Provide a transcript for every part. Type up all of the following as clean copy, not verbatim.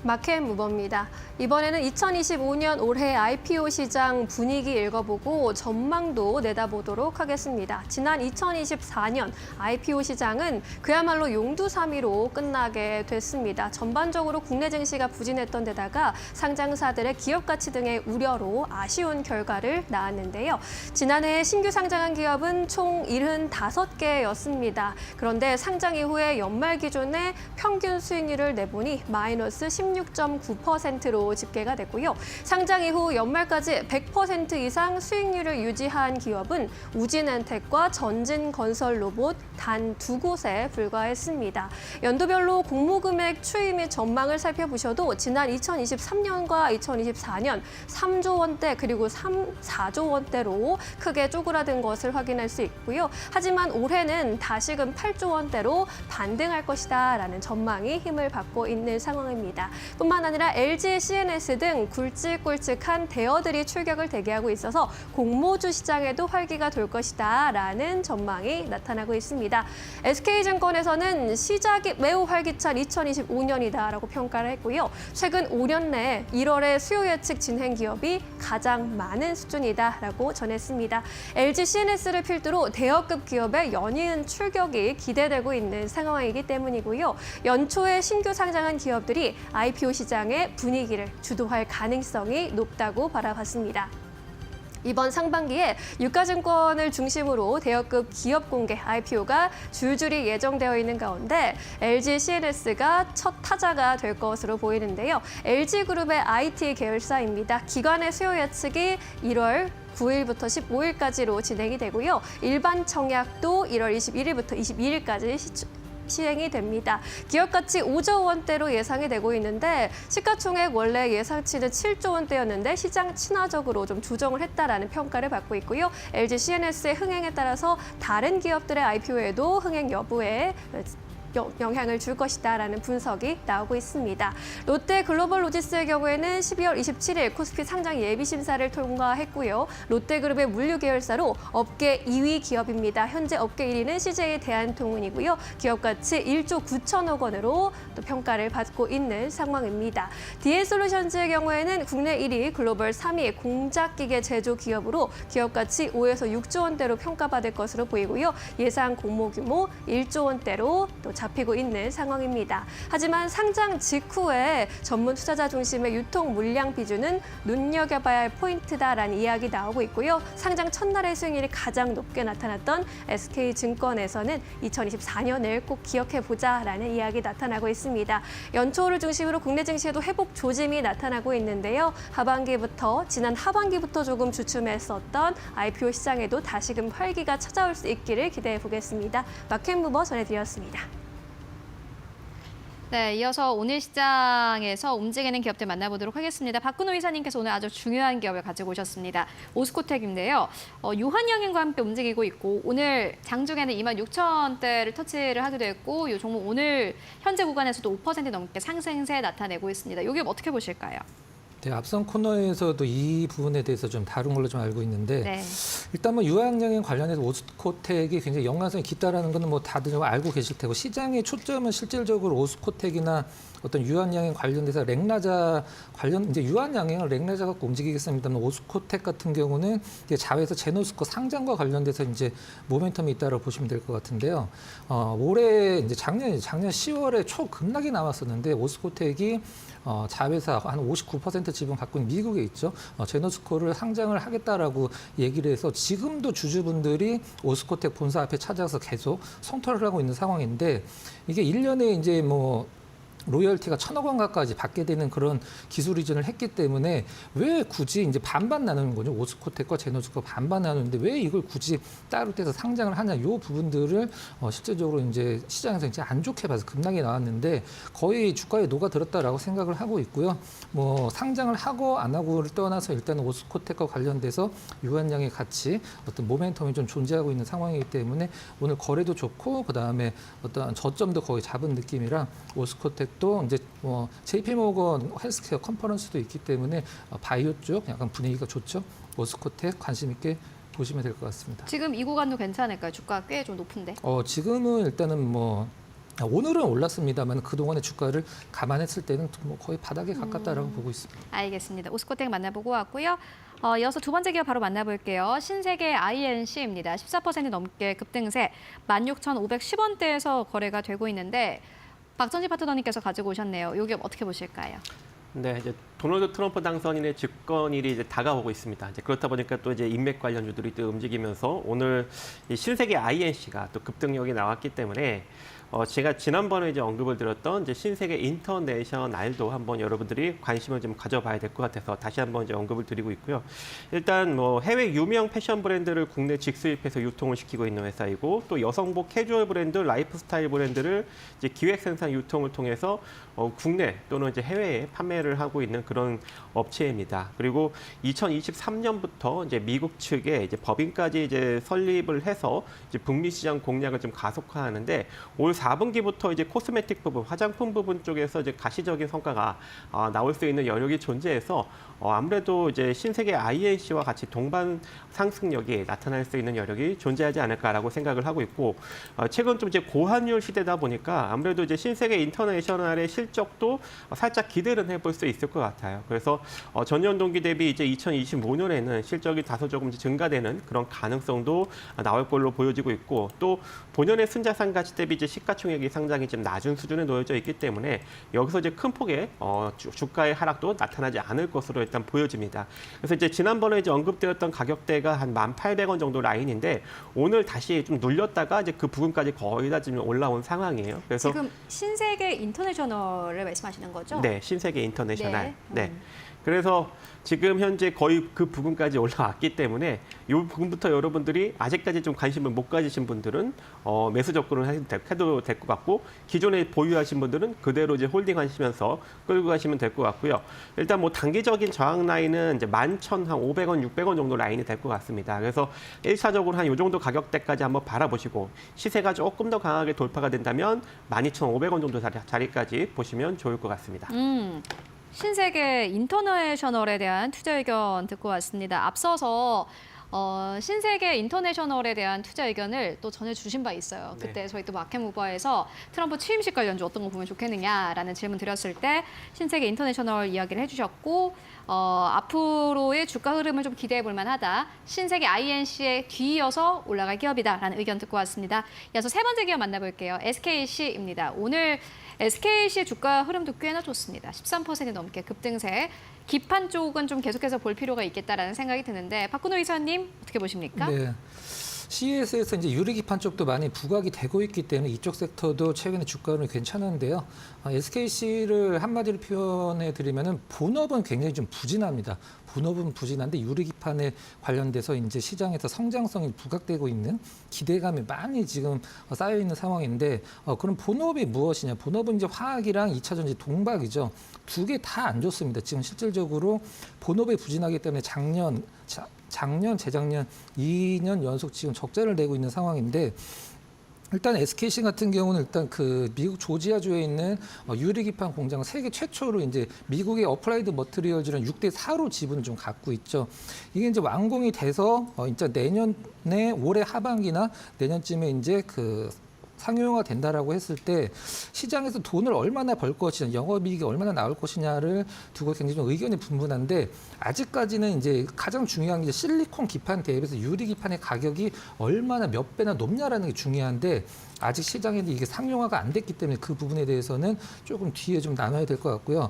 마켓 무버입니다. 이번에는 2025년 올해 IPO 시장 분위기 읽어보고 전망도 내다보도록 하겠습니다. 지난 2024년 IPO 시장은 그야말로 용두사미로 끝나게 됐습니다. 전반적으로 국내 증시가 부진했던 데다가 상장사들의 기업 가치 등의 우려로 아쉬운 결과를 낳았는데요. 지난해 신규 상장한 기업은 총 75개였습니다. 그런데 상장 이후에 연말 기준의 평균 수익률을 내보니 마이너스 16.9%로 집계가 됐고요. 상장 이후 연말까지 100% 이상 수익률을 유지한 기업은 우진엔텍과 전진건설로봇 단 두 곳에 불과했습니다. 연도별로 공모금액 추이 및 전망을 살펴보셔도 지난 2023년과 2024년 3조 원대 그리고 4조 원대로 크게 쪼그라든 것을 확인할 수 있고요. 하지만 올해는 다시금 8조 원대로 반등할 것이다라는 전망이 힘을 받고 있는 상황입니다. 뿐만 아니라 LG, CNS 등 굵직굵직한 대어들이 출격을 대기하고 있어서 공모주 시장에도 활기가 돌 것이다라는 전망이 나타나고 있습니다. SK증권에서는 시작이 매우 활기찬 2025년이다라고 평가를 했고요. 최근 5년 내 1월에 수요 예측 진행 기업이 가장 많은 수준이다라고 전했습니다. LG, CNS를 필두로 대여급 기업의 연이은 출격이 기대되고 있는 상황이기 때문이고요. 연초에 신규 상장한 기업들이 IPO 시장의 분위기를 주도할 가능성이 높다고 바라봤습니다. 이번 상반기에 유가증권을 중심으로 대여급 기업 공개 IPO가 줄줄이 예정되어 있는 가운데 LG, CNS가 첫 타자가 될 것으로 보이는데요. LG그룹의 IT 계열사입니다. 기관의 수요 예측이 1월 9일부터 15일까지로 진행이 되고요. 일반 청약도 1월 21일부터 22일까지 시행이 됩니다. 기업 가치 5조 원대로 예상이 되고 있는데 시가총액 원래 예상치는 7조 원대였는데 시장 친화적으로 좀 조정을 했다라는 평가를 받고 있고요. LG, CNS의 흥행에 따라서 다른 기업들의 IPO에도 흥행 여부에 영향을 줄 것이다라는 분석이 나오고 있습니다. 롯데 글로벌 로지스의 경우에는 12월 27일 코스피 상장 예비 심사를 통과했고요. 롯데그룹의 물류 계열사로 업계 2위 기업입니다. 현재 업계 1위는 CJ 대한통운이고요. 기업 가치 1조 9천억 원으로 또 평가를 받고 있는 상황입니다. DN솔루션즈의 경우에는 국내 1위, 글로벌 3위 공작기계 제조 기업으로 기업 가치 5에서 6조 원대로 평가받을 것으로 보이고요. 예상 공모 규모 1조 원대로 또 잡히고 있는 상황입니다. 하지만 상장 직후에 전문 투자자 중심의 유통 물량 비중은 눈여겨봐야 할 포인트다라는 이야기 나오고 있고요. 상장 첫날의 수익률이 가장 높게 나타났던 SK증권에서는 2024년을 꼭 기억해보자라는 이야기 나타나고 있습니다. 연초를 중심으로 국내 증시에도 회복 조짐이 나타나고 있는데요. 지난 하반기부터 조금 주춤했었던 IPO 시장에도 다시금 활기가 찾아올 수 있기를 기대해 보겠습니다. 마켓무버 전해드렸습니다. 네, 이어서 오늘 시장에서 움직이는 기업들 만나보도록 하겠습니다. 박근호 이사님께서 오늘 아주 중요한 기업을 가지고 오셨습니다. 오스코텍인데요. 유한양행과 함께 움직이고 있고 오늘 장중에는 26,000대를 터치를 하기도 했고 이 종목 오늘 현재 구간에서도 5% 넘게 상승세 나타내고 있습니다. 이 기업 어떻게 보실까요? 네, 앞선 코너에서도 이 부분에 대해서 좀 다룬 걸로 좀 알고 있는데 네. 일단 뭐 유한양행 관련해서 오스코텍이 굉장히 연관성이 깊다라는 거는 뭐 다들 좀 알고 계실 테고 시장의 초점은 실질적으로 오스코텍이나 어떤 유한양행 관련돼서 렉나자 관련 이제 유한양행을 렉나자 갖고 움직이겠습니다만 오스코텍 같은 경우는 이제 자회사 제노스코 상장과 관련돼서 이제 모멘텀이 있다고 보시면 될 것 같은데요. 올해 이제 작년 10월에 초급락이 나왔었는데 오스코텍이 자회사 한 59% 지분 갖고 있는 미국에 있죠. 제노스코를 상장을 하겠다라고 얘기를 해서 지금도 주주분들이 오스코텍 본사 앞에 찾아서 계속 성토를 하고 있는 상황인데 이게 1년에 이제 뭐 로열티가 1,000억 원 가까이 받게 되는 그런 기술 이전을 했기 때문에 왜 굳이 이제 반반 나누는 거죠. 오스코텍과 제노스코 반반 나누는데 왜 이걸 굳이 따로 떼서 상장을 하냐. 이 부분들을 실제적으로 이제 시장에서 이제 안 좋게 봐서 급락이 나왔는데 거의 주가에 녹아들었다라고 생각을 하고 있고요. 뭐 상장을 하고 안 하고를 떠나서 일단 오스코텍과 관련돼서 유한양의 가치 어떤 모멘텀이 좀 존재하고 있는 상황이기 때문에 오늘 거래도 좋고 그다음에 어떤 저점도 거의 잡은 느낌이라 오스코텍 또 이제 뭐 JP모건 헬스케어 컨퍼런스도 있기 때문에 바이오 쪽 약간 분위기가 좋죠. 오스코텍 관심 있게 보시면 될 것 같습니다. 지금 이 구간도 괜찮을까요? 주가 꽤 좀 높은데. 지금은 일단은 뭐 오늘은 올랐습니다만 그동안의 주가를 감안했을 때는 뭐 거의 바닥에 가깝다라고 보고 있습니다. 알겠습니다. 오스코텍 만나보고 왔고요. 이어서 두 번째 기업 바로 만나볼게요. 신세계 INC입니다. 14% 넘게 급등세 16,510원대에서 거래가 되고 있는데 박전지 파트너님께서 가지고 오셨네요. 이 기업 어떻게 보실까요? 네, 이제 도널드 트럼프 당선인의 집권일이 이제 다가오고 있습니다. 이제 그렇다 보니까 또 이제 인맥 관련주들이 또 움직이면서 오늘 이 신세계 INC가 또 급등력이 나왔기 때문에 제가 지난번에 이제 언급을 드렸던 이제 신세계 인터내셔널도 한번 여러분들이 관심을 좀 가져봐야 될 것 같아서 다시 한번 이제 언급을 드리고 있고요. 일단 뭐 해외 유명 패션 브랜드를 국내 직수입해서 유통을 시키고 있는 회사이고 또 여성복 캐주얼 브랜드, 라이프스타일 브랜드를 이제 기획 생산 유통을 통해서 국내 또는 이제 해외에 판매를 하고 있는 그런 업체입니다. 그리고 2023년부터 이제 미국 측에 이제 법인까지 이제 설립을 해서 이제 북미 시장 공략을 좀 가속화하는데 올 4분기부터 이제 코스메틱 부분, 화장품 부분 쪽에서 이제 가시적인 성과가 나올 수 있는 여력이 존재해서 아무래도 이제 신세계 INC와 같이 동반 상승력이 나타날 수 있는 여력이 존재하지 않을까라고 생각을 하고 있고 최근 좀 이제 고환율 시대다 보니까 아무래도 이제 신세계 인터내셔널의 실적도 살짝 기대를 해볼 수 있을 것 같아요. 그래서 전년 동기 대비 이제 2025년에는 실적이 다소 조금 증가되는 그런 가능성도 나올 걸로 보여지고 있고 또 본연의 순자산 가치 대비 이제 시가총액이 상당히 좀 낮은 수준에 놓여져 있기 때문에 여기서 이제 큰 폭의 주가의 하락도 나타나지 않을 것으로 일단 보여집니다. 그래서 이제 지난번에 이제 언급되었던 가격대가 한 1,800원 정도 라인인데 오늘 다시 좀 눌렸다가 이제 그 부분까지 거의 다 지금 올라온 상황이에요. 그래서 지금 신세계 인터내셔널을 말씀하시는 거죠? 네, 신세계 인터내셔널. 네. 네. 그래서 지금 현재 거의 그 부분까지 올라왔기 때문에 이 부분부터 여러분들이 아직까지 좀 관심을 못 가지신 분들은 매수 접근을 해도 될 것 같고 기존에 보유하신 분들은 그대로 이제 홀딩하시면서 끌고 가시면 될 것 같고요. 일단 뭐 단기적인 저항 라인은 이제 11,500원, 600원 정도 라인이 될 것 같습니다. 그래서 1차적으로 한 이 정도 가격대까지 한번 바라보시고 시세가 조금 더 강하게 돌파가 된다면 12,500원 정도 자리까지 보시면 좋을 것 같습니다. 신세계 인터내셔널에 대한 투자 의견 듣고 왔습니다. 앞서서 신세계 인터내셔널에 대한 투자 의견을 또 전해주신 바 있어요. 네. 그때 저희 또 마켓무버에서 트럼프 취임식 관련주 어떤 거 보면 좋겠느냐라는 질문 드렸을 때 신세계 인터내셔널 이야기를 해주셨고 앞으로의 주가 흐름을 좀 기대해 볼 만하다. 신세계 INC에 뒤이어서 올라갈 기업이다라는 의견 듣고 왔습니다. 이어서 세 번째 기업 만나볼게요. SKC입니다. 오늘 SKC의 주가 흐름도 꽤나 좋습니다. 13% 넘게 급등세. 기판 쪽은 좀 계속해서 볼 필요가 있겠다라는 생각이 드는데 박근호 이사님 어떻게 보십니까? 네. CES에서 이제 유리기판 쪽도 많이 부각이 되고 있기 때문에 이쪽 섹터도 최근에 주가는 괜찮은데요. SKC를 한마디로 표현해 드리면은 본업은 굉장히 좀 부진합니다. 본업은 부진한데 유리기판에 관련돼서 이제 시장에서 성장성이 부각되고 있는 기대감이 많이 지금 쌓여 있는 상황인데 그럼 본업이 무엇이냐? 본업은 이제 화학이랑 2차 전지 동박이죠. 두 개 다 안 좋습니다. 지금 실질적으로 본업이 부진하기 때문에 작년, 재작년 2년 연속 지금 적자를 내고 있는 상황인데 일단 SKC 같은 경우는 일단 그 미국 조지아주에 있는 유리기판 공장 세계 최초로 이제 미국의 어플라이드 머티리얼즈는 6대4로 지분을 좀 갖고 있죠. 이게 이제 완공이 돼서 이제 내년에 올해 하반기나 내년쯤에 이제 그 상용화가 된다라고 했을 때 시장에서 돈을 얼마나 벌 것이냐, 영업이익이 얼마나 나올 것이냐를 두고 굉장히 좀 의견이 분분한데 아직까지는 이제 가장 중요한 게 이제 실리콘 기판 대비해서 유리 기판의 가격이 얼마나 몇 배나 높냐라는 게 중요한데 아직 시장에 이게 상용화가 안 됐기 때문에 그 부분에 대해서는 조금 뒤에 좀 나눠야 될 것 같고요.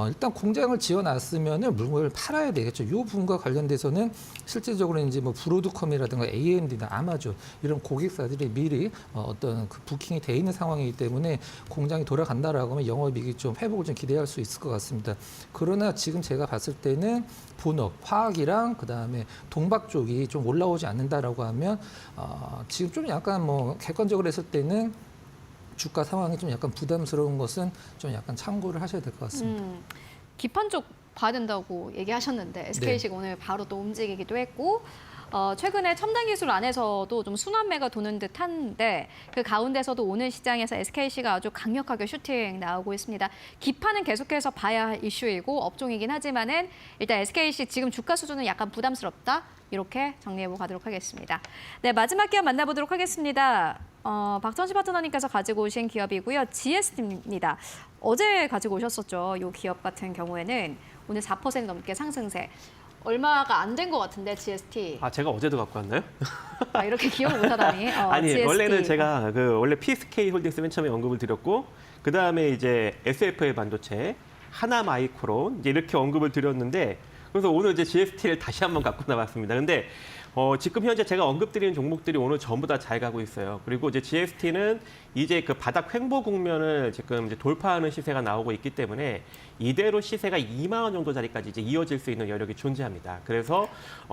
일단 공장을 지어놨으면은 물건을 팔아야 되겠죠. 이 부분과 관련돼서는 실질적으로 이제 뭐 브로드컴이라든가 AMD나 아마존 이런 고객사들이 미리 어떤 그 부킹이 돼 있는 상황이기 때문에 공장이 돌아간다라고 하면 영업이익이 좀 회복을 좀 기대할 수 있을 것 같습니다. 그러나 지금 제가 봤을 때는 본업, 화학이랑 그다음에 동박 쪽이 좀 올라오지 않는다라고 하면 지금 좀 약간 뭐 객관적으로 했을 때는 주가 상황이 좀 약간 부담스러운 것은 좀 약간 참고를 하셔야 될 것 같습니다. 기판 쪽 봐야 된다고 얘기하셨는데 SKC가 오늘 바로 또 움직이기도 했고 최근에 첨단 기술 안에서도 좀 순환매가 도는 듯한데 그 가운데서도 오늘 시장에서 SKC가 아주 강력하게 슈팅 나오고 있습니다. 기판은 계속해서 봐야 할 이슈이고 업종이긴 하지만은 일단 SKC 지금 주가 수준은 약간 부담스럽다. 이렇게 정리해보고 가도록 하겠습니다. 네, 마지막 기업 만나보도록 하겠습니다. 박정식 파트너님께서 가지고 오신 기업이고요. GST입니다. 어제 가지고 오셨었죠. 이 기업 같은 경우에는 오늘 4% 넘게 상승세. 얼마가 안 된 것 같은데 GST. 아, 제가 어제도 갖고 왔나요? 이렇게 기억을 못하다니. 아니, GST. 원래는 제가 원래 PSK 홀딩스 맨 처음에 언급을 드렸고, 그 다음에 이제 SFA 반도체, 하나마이크론 이제 이렇게 언급을 드렸는데, 그래서 오늘 이제 GST를 다시 한번 갖고 나왔습니다. 근데 지금 현재 제가 언급드리는 종목들이 오늘 전부 다 잘 가고 있어요. 그리고 이제 GST는 이제 그 바닥 횡보 국면을 지금 이제 돌파하는 시세가 나오고 있기 때문에 이대로 시세가 2만 원 정도 자리까지 이제 이어질 수 있는 여력이 존재합니다. 그래서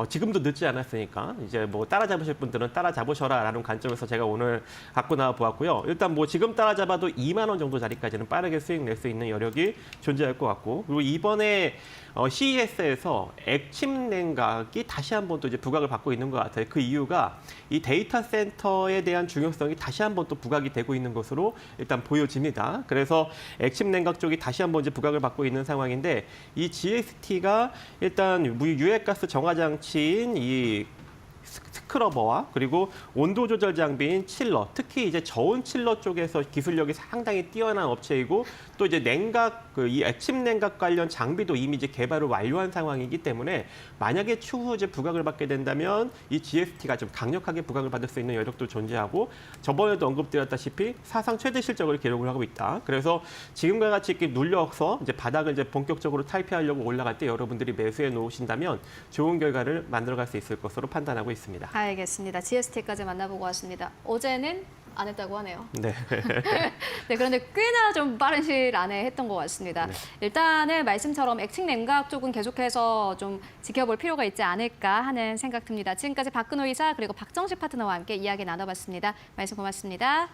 지금도 늦지 않았으니까 이제 뭐 따라잡으실 분들은 따라잡으셔라라는 관점에서 제가 오늘 갖고 나와 보았고요. 일단 뭐 지금 따라잡아도 2만 원 정도 자리까지는 빠르게 수익 낼 수 있는 여력이 존재할 것 같고, 그리고 이번에 CES에서 액침 냉각이 다시 한번 또 이제 부각을 받고 있는 것 같아요. 그 이유가 이 데이터 센터에 대한 중요성이 다시 한번 또 부각이 되고 있는 것으로 일단 보여집니다. 그래서 액침 냉각 쪽이 다시 한번 이제 부각을 받고 있는 상황인데, 이 GST가 일단 유해가스 정화 장치인 이 스크러버와 그리고 온도 조절 장비인 칠러, 특히 이제 저온 칠러 쪽에서 기술력이 상당히 뛰어난 업체이고, 또 이제 냉각, 이 액침 냉각 관련 장비도 이미 이제 개발을 완료한 상황이기 때문에 만약에 추후 이제 부각을 받게 된다면 이 GST가 좀 강력하게 부각을 받을 수 있는 여력도 존재하고, 저번에도 언급드렸다시피 사상 최대 실적을 기록을 하고 있다. 그래서 지금과 같이 이렇게 눌려서 이제 바닥을 이제 본격적으로 탈피하려고 올라갈 때 여러분들이 매수해 놓으신다면 좋은 결과를 만들어갈 수 있을 것으로 판단하고 있습니다. 알겠습니다. GST까지 만나보고 왔습니다. 어제는 안 했다고 하네요. 네. 네, 그런데 꽤나 좀 빠른 시일 안에 했던 것 같습니다. 네. 일단은 말씀처럼 액침 냉각 쪽은 계속해서 좀 지켜볼 필요가 있지 않을까 하는 생각 듭니다. 지금까지 박근호 이사 그리고 박정식 파트너와 함께 이야기 나눠봤습니다. 말씀 고맙습니다.